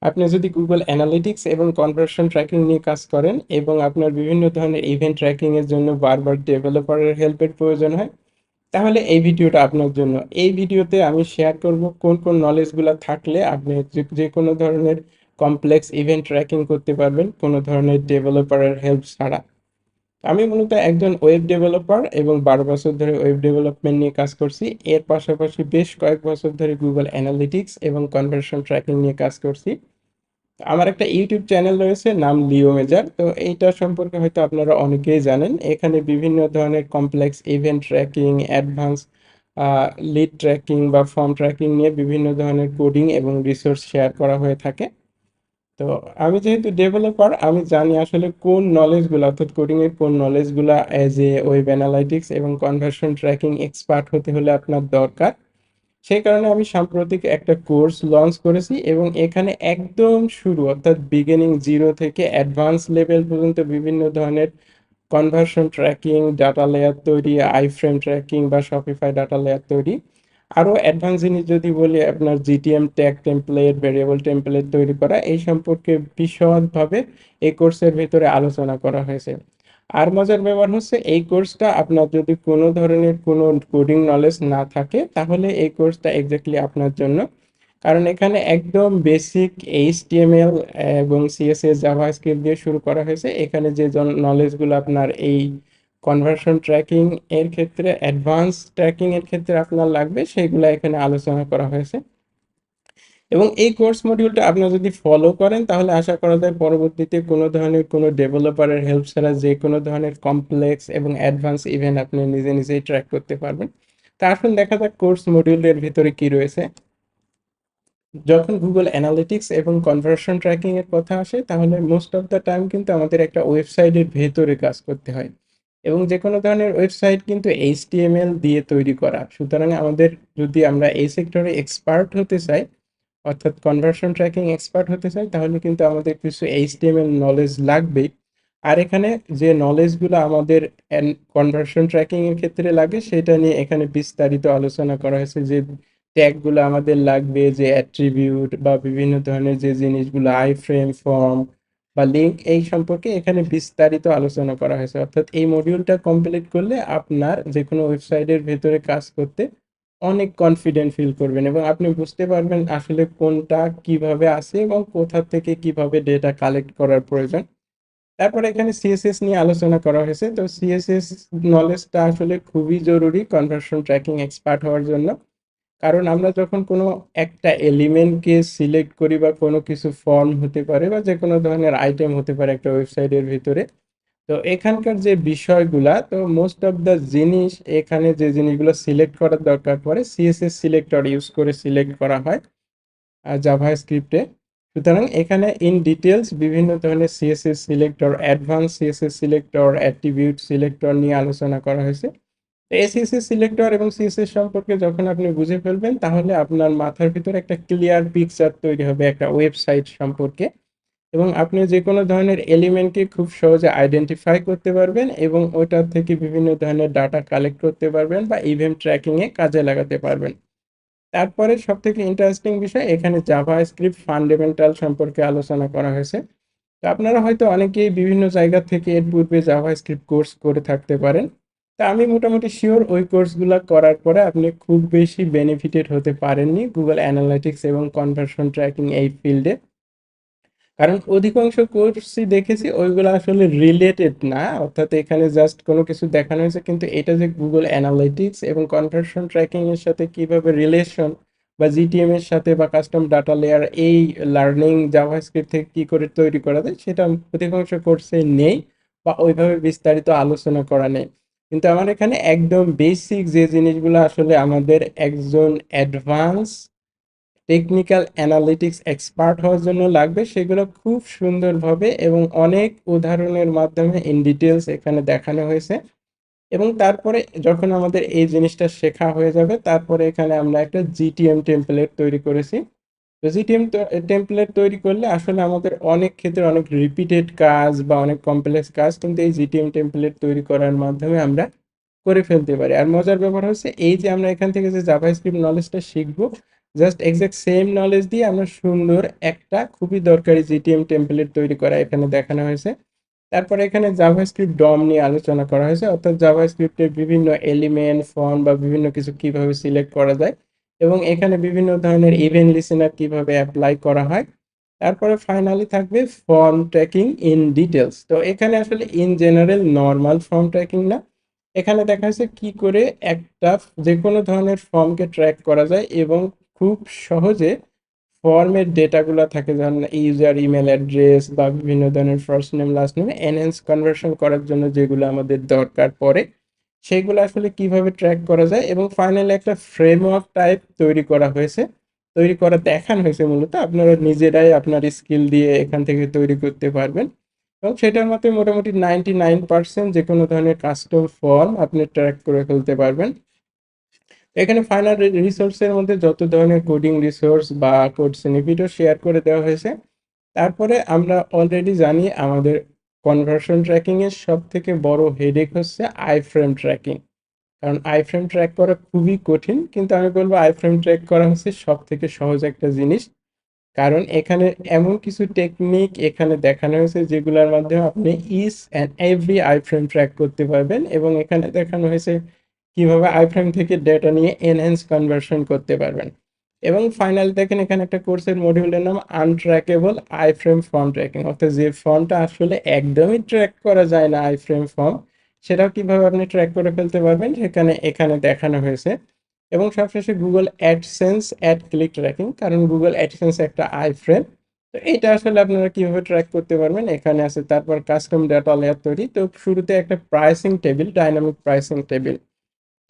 আপনি যদি Google analytics এবং কনভার্সন ট্র্যাকিং নিয়ে কাজ করেন এবং আপনার বিভিন্ন ধরনের ইভেন্ট ট্র্যাকিং এর জন্য বারবার ডেভেলপারের হেল্পের প্রয়োজন হয়, তাহলে এই ভিডিওটা আপনার জন্য। এই ভিডিওতে আমি শেয়ার করব কোন কোন নলেজগুলো থাকলে আপনি যে যে কোনো ধরনের কমপ্লেক্স ইভেন্ট ট্র্যাকিং করতে পারবেন কোনো ধরনের ডেভেলপারের হেল্প ছাড়া। আমি মূলত একজন ওয়েব ডেভেলপার এবং 12 বছর ধরে ওয়েব ডেভেলপমেন্ট নিয়ে কাজ করছি। এর পাশাপাশি বেশ কয়েক বছর ধরে গুগল অ্যানালিটিক্স এবং কনভার্সন ট্র্যাকিং নিয়ে কাজ করছি। আমার একটা ইউটিউব চ্যানেল রয়েছে, নাম লিও মেজার। তো এইটা সম্পর্কে হয়তো আপনারা অনেকেই জানেন। এখানে বিভিন্ন ধরনের complex event tracking, advance lead tracking বা ফর্ম ট্র্যাকিং নিয়ে বিভিন্ন ধরনের কোডিং এবং রিসোর্স শেয়ার করা হয়ে থাকে। তো আমি যেহেতু ডেভেলপার, আমি জানি আসলে কোন নলেজগুলো, অর্থাৎ কোডিং এর কোন নলেজগুলো অ্যাজ এ ওয়েব অ্যানালাইটিক্স এবং কনভার্সন ট্র্যাকিং এক্সপার্ট হতে হলে আপনার দরকার। সেই কারণে আমি সাম্প্রতিক একটা কোর্স লঞ্চ করেছি এবং এখানে একদম শুরু, অর্থাৎ বিগিনিং জিরো থেকে অ্যাডভান্স লেভেল পর্যন্ত বিভিন্ন ধরনের কনভার্সন ট্র্যাকিং, ডাটা লেয়ার তৈরি, আইফ্রেম ট্র্যাকিং বা শপিফাই ডাটা লেয়ার তৈরি, আরও অ্যাডভান্স জিনিস যদি বলি আপনার GTM tag template, variable template তৈরি করা, এই সম্পর্কে বিশদভাবে এই কোর্সের ভিতরে আলোচনা করা হয়েছে। আর মজার ব্যাপার হচ্ছে এই কোর্সটা আপনার যদি কোনো ধরনের কোনো কোডিং নলেজ না থাকে তাহলে এই কোর্সটা এক্স্যাক্টলি আপনার জন্য। কারণ এখানে একদম বেসিক এইচটিএমএল এবং সিএসএস জাভাস্ক্রিপ্ট দিয়ে শুরু করা হয়েছে। এখানে যে নলেজগুলো আপনার এই কনভার্সন ট্র্যাকিং এর ক্ষেত্রে, অ্যাডভান্স ট্র্যাকিং এর ক্ষেত্রে আপনার লাগবে, সেগুলো এখানে আলোচনা করা হয়েছে। এবং এই কোর্স মডিউলটা আপনারা যদি ফলো করেন তাহলে আশা করা যায় পরবর্তীতে কোনো ধরনের কোনো ডেভেলপারের হেল্প ছাড়া যে কোনো ধরনের কমপ্লেক্স এবং অ্যাডভান্স ইভেন্ট আপনি নিজে নিজেই ট্র্যাক করতে পারবেন। তা আসুন দেখা যাক কোর্স মডিউলের ভিতরে কি রয়েছে। যখন গুগল অ্যানালিটিক্স এবং কনভার্সন ট্র্যাকিং এর কথা আসে তাহলে মোস্ট অফ দ্য টাইম কিন্তু আমাদের একটা ওয়েবসাইটের ভেতরে কাজ করতে হয় এবং যে কোনো ধরনের ওয়েবসাইট কিন্তু এইচটিএমএল দিয়ে তৈরি করা। সুতরাং আমাদের, যদি আমরা এই সেক্টরে এক্সপার্ট হতে চাই, অর্থাৎ কনভার্সন ট্র্যাকিং এক্সপার্ট হতে চাই, তাহলে কিন্তু আমাদের কিছু এইচটিএমএল নলেজ লাগবেই। আর এখানে যে নলেজগুলো আমাদের কনভার্সন ট্র্যাকিং এর ক্ষেত্রে লাগে সেটা নিয়ে এখানে বিস্তারিত আলোচনা করা হয়েছে। যে ট্যাগগুলো আমাদের লাগবে, যে অ্যাট্রিবিউট বা বিভিন্ন ধরনের যে জিনিসগুলো, আই ফ্রেম, ফর্ম বা লিঙ্ক, এই সম্পর্কে এখানে বিস্তারিত আলোচনা করা হয়েছে। অর্থাৎ এই মডিউলটা কমপ্লিট করলে আপনার যে কোনো ওয়েবসাইটের ভেতরে কাজ করতে অনেক কনফিডেন্ট ফিল করবেন এবং আপনি বুঝতে পারবেন আসলে কোনটা কিভাবে আসে এবং কোথা থেকে কিভাবে ডেটা কালেক্ট করার প্রয়োজন। তারপরে এখানে সিএসএস নিয়ে আলোচনা করা হয়েছে। তো সিএসএস নলেজটা আসলে খুবই জরুরি কনভার্সন ট্র্যাকিং এক্সপার্ট হওয়ার জন্য। কারণ আমরা যখন কোনো একটা এলিমেন্টকে সিলেক্ট করি বা কোনো কিছু ফর্ম হতে পারে বা যে কোনো ধরনের আইটেম হতে পারে একটা ওয়েবসাইটের ভিতরে, তো এখানকার যে বিষয়গুলা, তো মোস্ট অফ দ্য জিনিস, এখানে যে জিনিসগুলো সিলেক্ট করার দরকার পড়ে সিএসএস সিলেক্টর ইউজ করে সিলেক্ট করা হয় জাভা স্ক্রিপ্টে। সুতরাং এখানে ইন ডিটেলস বিভিন্ন ধরনের CSS selector, advance CSS selector, attribute selector নিয়ে আলোচনা করা হয়েছে। তো এই সিএসএস সিলেক্টর এবং সিএসএস সম্পর্কে যখন আপনি বুঝে ফেলবেন তাহলে আপনার মাথার ভিতরে একটা ক্লিয়ার পিকচার তৈরি হবে একটা ওয়েবসাইট সম্পর্কে এবং আপনি যে কোনো ধরনের এলিমেন্টকে খুব সহজে আইডেন্টিফাই করতে পারবেন এবং ওইটার থেকে বিভিন্ন ধরনের ডাটা কালেক্ট করতে পারবেন বা ইভেন্ট ট্র্যাকিংয়ে কাজে লাগাতে পারবেন। তারপরে সবথেকে ইন্টারেস্টিং বিষয়, এখানে জাভা স্ক্রিপ্ট ফান্ডামেন্টাল সম্পর্কে আলোচনা করা হয়েছে। তো আপনারা হয়তো অনেকেই বিভিন্ন জায়গা থেকে এর পূর্বে জাভা স্ক্রিপ্ট কোর্স করে থাকতে পারেন। তা আমি মোটামুটি শিওর ওই কোর্সগুলো করার পরে আপনি খুব বেশি বেনিফিটেড হতে পারেননি গুগল অ্যানালাইটিক্স এবং কনভার্সন ট্র্যাকিং এই ফিল্ডে। কারণ অধিকাংশ কোর্সই দেখেছি ওইগুলো আসলে রিলেটেড না, অর্থাৎ এখানে জাস্ট কোনো কিছু দেখানো হয়েছে, কিন্তু এটা যে গুগল অ্যানালাইটিক্স এবং কনভার্সন ট্র্যাকিং এর সাথে কিভাবে রিলেশন, বা জিটিএম এর সাথে বা কাস্টম ডাটা লেয়ার, এই লার্নিং জাভাস্ক্রিপ্ট থেকে কি করে তৈরি করা যায়, সেটা অধিকাংশ কোর্সে নেই বা ওইভাবে বিস্তারিত আলোচনা করা নেই। কিন্তু আমার এখানে একদম বেসিক যে জিনিসগুলো আসলে আমাদের একজন অ্যাডভান্স টেকনিক্যাল অ্যানালিটিক্স এক্সপার্ট হওয়ার জন্য লাগবে সেগুলো খুব সুন্দরভাবে এবং অনেক উদাহরণের মাধ্যমে ইন ডিটেলস এখানে দেখানো হয়েছে। এবং তারপরে যখন আমাদের এই জিনিসটা শেখা হয়ে যাবে তারপরে এখানে আমরা একটা জিটিএম টেমপ্লেট তৈরি করেছি। তো জিটিএম টেমপ্লেট তৈরি করলে আসলে আমাদের অনেক ক্ষেত্রে অনেক রিপিটেড কাজ বা অনেক কমপ্লেক্স কাজ কিন্তু এই জিটিএম টেমপ্লেট তৈরি করার মাধ্যমে আমরা করে ফেলতে পারি। আর মজার ব্যাপার হচ্ছে এই যে আমরা এখান থেকে যে জাভাস্ক্রিপ্ট নলেজটা শিখবো, জাস্ট এক্সাক্ট সেম নলেজ দিয়ে আমরা সুন্দর একটা খুবই দরকারি জিটিএম টেমপ্লেট তৈরি করা এখানে দেখানো হয়েছে। তারপরে এখানে জাভাস্ক্রিপ্ট ডম নিয়ে আলোচনা করা হয়েছে, অর্থাৎ জাভাস্ক্রিপ্টের বিভিন্ন এলিমেন্ট ফর্ম বা বিভিন্ন কিছু কিভাবে সিলেক্ট করা যায় এবং এখানে বিভিন্ন ধরনের ইভেন্ট লিসেনার কিভাবে অ্যাপ্লাই করা হয়। তারপরে ফাইনালি থাকবে ফর্ম ট্র্যাকিং ইন ডিটেলস। তো এখানে আসলে in general normal form tracking না, এখানে দেখা যাচ্ছে কি করে একটা যে কোনো ধরনের ফর্মকে ট্র্যাক করা যায় এবং খুব সহজে ফর্মের ডেটাগুলো থাকে, যেমন ইউজার ইমেল অ্যাড্রেস বা বিভিন্ন ধরনের ফার্স্ট নেম লাস্ট নেমে এনহ্যান্স কনভার্সন করার জন্য যেগুলো আমাদের দরকার পড়ে সেগুলো আসলে কিভাবে ট্র্যাক করা যায়। এবং ফাইনালি একটা ফ্রেমওয়ার্ক টাইপ তৈরি করা হয়েছে, তৈরি করা দেখানো হয়েছে, মূলত আপনারা নিজেরাই আপনার স্কিল দিয়ে এখান থেকে তৈরি করতে পারবেন এবং সেটার মধ্যে মোটামুটি 99% যে কোনো ধরনের কাস্টম ফর্ম আপনি ট্র্যাক করে ফেলতে পারবেন। এখানে ফাইনাল রিসোর্সের মধ্যে যত ধরনের কোডিং রিসোর্স বা কোড স্নিপেটও শেয়ার করে দেওয়া হয়েছে। তারপরে আমরা অলরেডি জানি আমাদের কনভার্সন ট্র্যাকিং এর সব থেকে বড় হেডেক হচ্ছে আইফ্রেম ট্র্যাকিং। কারণ আইফ্রেম ট্র্যাক করা খুবই কঠিন, কিন্তু আমি বলবো আইফ্রেম ট্র্যাক করা হচ্ছে সব থেকে সহজ একটা জিনিস। কারণ এখানে এমন কিছু টেকনিক এখানে দেখানো হয়েছে যেগুলোর মাধ্যমে আপনি each and every iframe track করতে পারবেন এবং এখানে দেখানো হয়েছে কিভাবে আইফ্রেম থেকে ডেটা নিয়ে এনহ্যান্স কনভার্সন করতে পারবেন। এবং ফাইনালি দেখেন এখানে একটা কোর্সের মডিউলের নাম আনট্র্যাকেবল আইফ্রেম ফর্ম ট্র্যাকিং, অর্থাৎ যে ফর্মটা আসলে একদমই ট্র্যাক করা যায় না আইফ্রেম ফর্ম, সেটাও কিভাবে আপনি ট্র্যাক করে ফেলতে পারবেন সেখানে এখানে দেখানো হয়েছে। এবং সবশেষে Google AdSense ad click tracking, কারণ গুগল অ্যাডসেন্স একটা আইফ্রেম, তো এটা আসলে আপনারা কিভাবে ট্র্যাক করতে পারবেন এখানে আছে। তারপর কাস্টম ডাটা লেয়ার তৈরি, তো শুরুতে একটা pricing table, dynamic pricing table.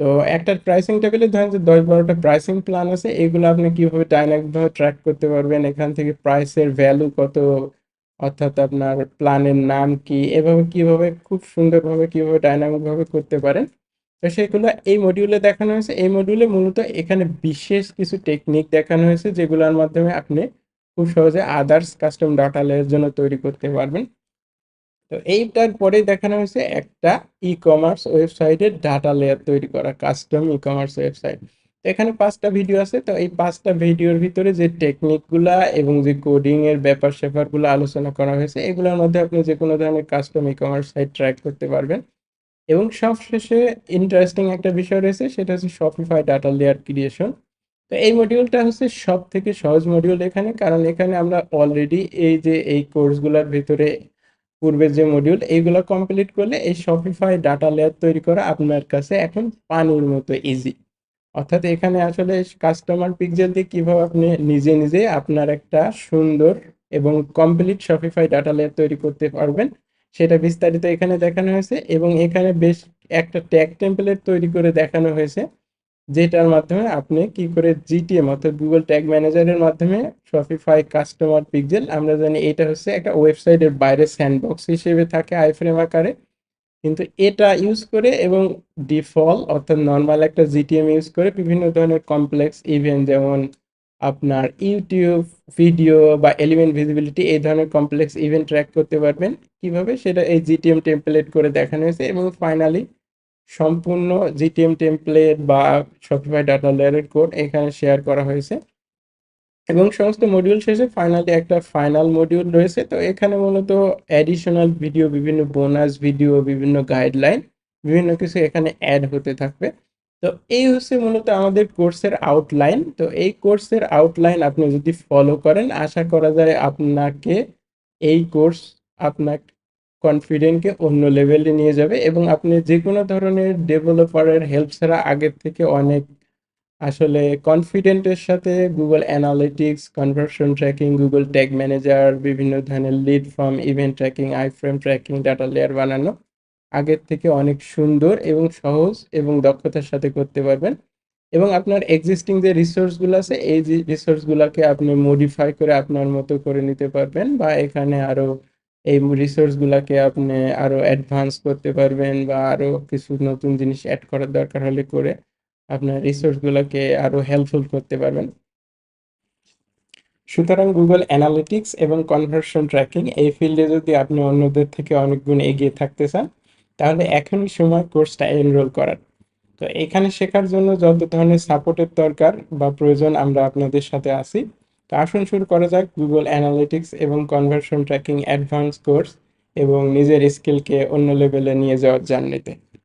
তো একটা প্রাইসিং টেবিলে ধরেন যে 10-12টা প্রাইসিং প্ল্যান আছে, এগুলো আপনি কিভাবে ডাইনামিকভাবে ট্র্যাক করতে পারবেন, এখান থেকে প্রাইসের ভ্যালু কত, অর্থাৎ আপনার প্ল্যানের নাম কি, এভাবে কিভাবে খুব সুন্দরভাবে কিভাবে ডাইনামিকভাবে করতে পারেন। তো সেগুলো এই মডিউলে দেখানো হয়েছে। এই মডিউলে মূলত এখানে বিশেষ কিছু টেকনিক দেখানো হয়েছে যেগুলোর মাধ্যমে আপনি খুব সহজে আদার্স কাস্টম ডাটা লেয়ার জন্য তৈরি করতে পারবেন। তো এইটার পরেই দেখানো হয়েছে একটা ই কমার্স ওয়েবসাইটের ডাটা লেয়ার তৈরি করা, কাস্টম ই কমার্স ওয়েবসাইট। তো এখানে 5টা ভিডিও আছে, তো এই 5টা ভিডিওর ভিতরে যে টেকনিকগুলা এবং যে কোডিং এর ব্যাপার স্যাপারগুলো আলোচনা করা হয়েছে এগুলোর মধ্যে আপনি যে কোনো ধরনের custom e commerce site track করতে পারবেন। এবং সবশেষে ইন্টারেস্টিং একটা বিষয় রয়েছে, সেটা হচ্ছে শপিফাই ডাটা লেয়ার ক্রিয়েশন। তো এই মডিউলটা হচ্ছে সব থেকে সহজ মডিউল এখানে, কারণ এখানে আমরা অলরেডি এই যে এই কোর্সগুলোর ভিতরে পূর্বের যে মডিউল এইগুলো কমপ্লিট করলে এই শপিফাই ডাটা লেয়ার তৈরি করা আপনার কাছে এখন পানির মতো ইজি। অর্থাৎ এখানে আসলে কাস্টমার পিকজেল দিয়ে কিভাবে আপনি নিজে নিজে আপনার একটা সুন্দর এবং কমপ্লিট শপিফাই ডাটা লেয়ার তৈরি করতে পারবেন সেটা বিস্তারিত এখানে দেখানো হয়েছে। এবং এখানে বেশ একটা ট্যাগ টেমপ্লেট তৈরি করে দেখানো হয়েছে, যেটার মাধ্যমে আপনি কি করে জিটিএম অর্থাৎ গুগল ট্যাগ ম্যানেজারের মাধ্যমে শপিফাই কাস্টমার পিকজেল, আমরা জানি এটা হচ্ছে একটা ওয়েবসাইটের বাইরে স্যান্ডবক্স হিসেবে থাকে আইফ্রেম আকারে, কিন্তু এটা ইউজ করে এবং ডিফল্ট অর্থাৎ নর্মাল একটা জিটিএম ইউজ করে বিভিন্ন ধরনের কমপ্লেক্স ইভেন্ট, যেমন আপনার ইউটিউব ভিডিও বা এলিমেন্ট ভিজিবিলিটি, এই ধরনের কমপ্লেক্স ইভেন্ট ট্র্যাক করতে পারবেন কিভাবে সেটা এই জিটিএম টেমপ্লেট করে দেখানো হয়েছে। এবং ফাইনালি সম্পূর্ণ জিটিএম টেমপ্লেট বা শপিফাই ডাটা লেয়ারের কোড এখানে শেয়ার করা হয়েছে। এবং সমস্ত মডিউল শেষে ফাইনালি একটা ফাইনাল মডিউল রয়েছে, তো এখানে মূলত অ্যাডিশনাল ভিডিও, বিভিন্ন বোনাস ভিডিও, বিভিন্ন গাইডলাইন, বিভিন্ন কিছু এখানে অ্যাড হতে থাকবে। তো এই হচ্ছে মূলত আমাদের কোর্সের আউটলাইন। তো এই কোর্সের আউটলাইন আপনি যদি ফলো করেন আশা করা যায় আপনাকে এই কোর্স আপনার কনফিডেন্টকে অন্য লেভেলে নিয়ে যাবে এবং আপনি যে কোনো ধরনের ডেভেলপারের হেল্প ছাড়া আগের থেকে অনেক আসলে কনফিডেন্টের সাথে Google analytics, conversion tracking, Google tag manager, বিভিন্ন ধরনের lead form, event tracking, iframe tracking, data layer বানানো আগের থেকে অনেক সুন্দর এবং সহজ এবং দক্ষতার সাথে করতে পারবেন। এবং আপনার এক্সিস্টিং যে রিসোর্সগুলো আছে এই যে রিসোর্সগুলোকে আপনি মডিফাই করে আপনার মতো করে নিতে পারবেন বা এখানে আরো এই রিসোর্সগুলোকে আপনি আরো অ্যাডভান্স করতে পারবেন বা আরো কিছু নতুন জিনিস অ্যাড করার দরকার হলে করে আপনার রিসোর্সগুলোকে আরো হেল্পফুল করতে পারবেন। সুতরাং গুগল অ্যানালিটিক্স এবং কনভার্সন ট্র্যাকিং এই ফিল্ডে যদি আপনি অন্যদের থেকে অনেক গুণ এগিয়ে থাকতে চান তাহলে এখনই সময় কোর্সটা এনরোল করার। তো এখানে শেখার জন্য যত ধরনের সাপোর্টের দরকার বা প্রয়োজন আমরা আপনাদের সাথে আছি। তো আসুন শুরু করা যাক গুগল অ্যানালিটিক্স এবং কনভার্সন ট্র্যাকিং অ্যাডভান্স কোর্স এবং নিজের স্কিলকে অন্য লেভেলে নিয়ে যাওয়ার জার্নিতে।